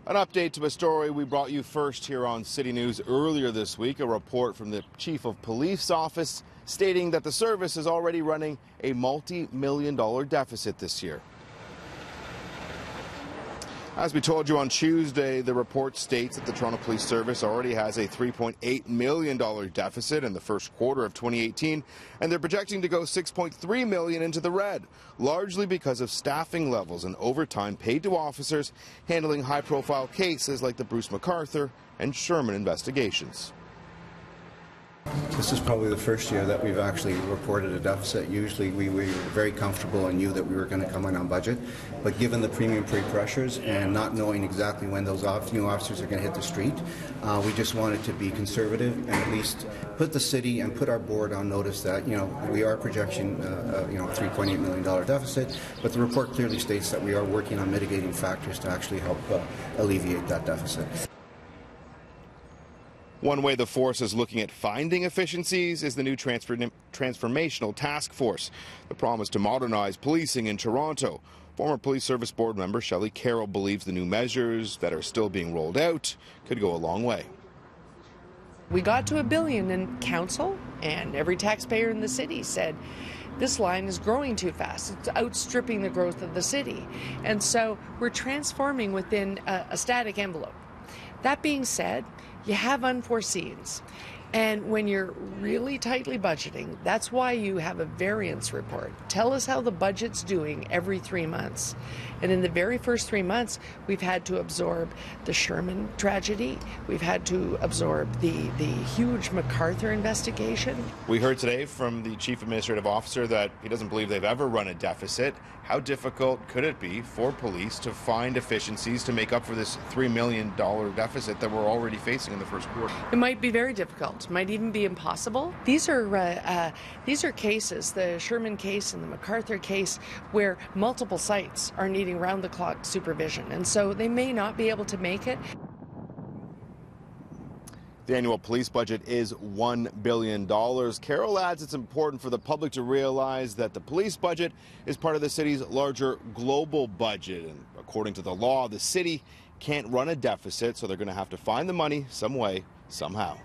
An update to a story we brought you first here on City News earlier this week, a report from the Chief of Police office stating that the service is already running a multi-million-dollar deficit this year. As we told you on Tuesday, the report states that the Toronto Police Service already has a $3.8 million deficit in the first quarter of 2018, and they're projecting to go $6.3 million into the red, largely because of staffing levels and overtime paid to officers handling high-profile cases like the Bruce McArthur and Sherman investigations. This is probably the first year that we've actually reported a deficit. Usually we were very comfortable and knew that we were going to come in on budget, but given the premium pay pressures and not knowing exactly when those new officers are going to hit the street, we just wanted to be conservative and at least put the city and put our board on notice that, we are projecting, $3.8 million deficit, but the report clearly states that we are working on mitigating factors to actually help alleviate that deficit. One way the force is looking at finding efficiencies is the new transformational task force. The promise to modernize policing in Toronto. Former Police Service Board member Shelley Carroll believes the new measures that are still being rolled out could go a long way. We got to $1 billion and council and every taxpayer in the city said this line is growing too fast. It's outstripping the growth of the city. And so we're transforming within a static envelope. That being said, you have unforeseens. And when you're really tightly budgeting, that's why you have a variance report. Tell us how the budget's doing every 3 months. And in the very first 3 months, we've had to absorb the Sherman tragedy. We've had to absorb the huge McArthur investigation. We heard today from the Chief Administrative Officer that he doesn't believe they've ever run a deficit. How difficult could it be for police to find efficiencies to make up for this $3 million deficit that we're already facing in the first quarter? It might be very difficult. It might even be impossible. These are cases, the Sherman case and the McArthur case, where multiple sites are needing round-the-clock supervision, and so they may not be able to make it. The annual police budget is $1 billion. Carroll adds it's important for the public to realize that the police budget is part of the city's larger global budget. And according to the law, the city can't run a deficit, so they're going to have to find the money some way, somehow.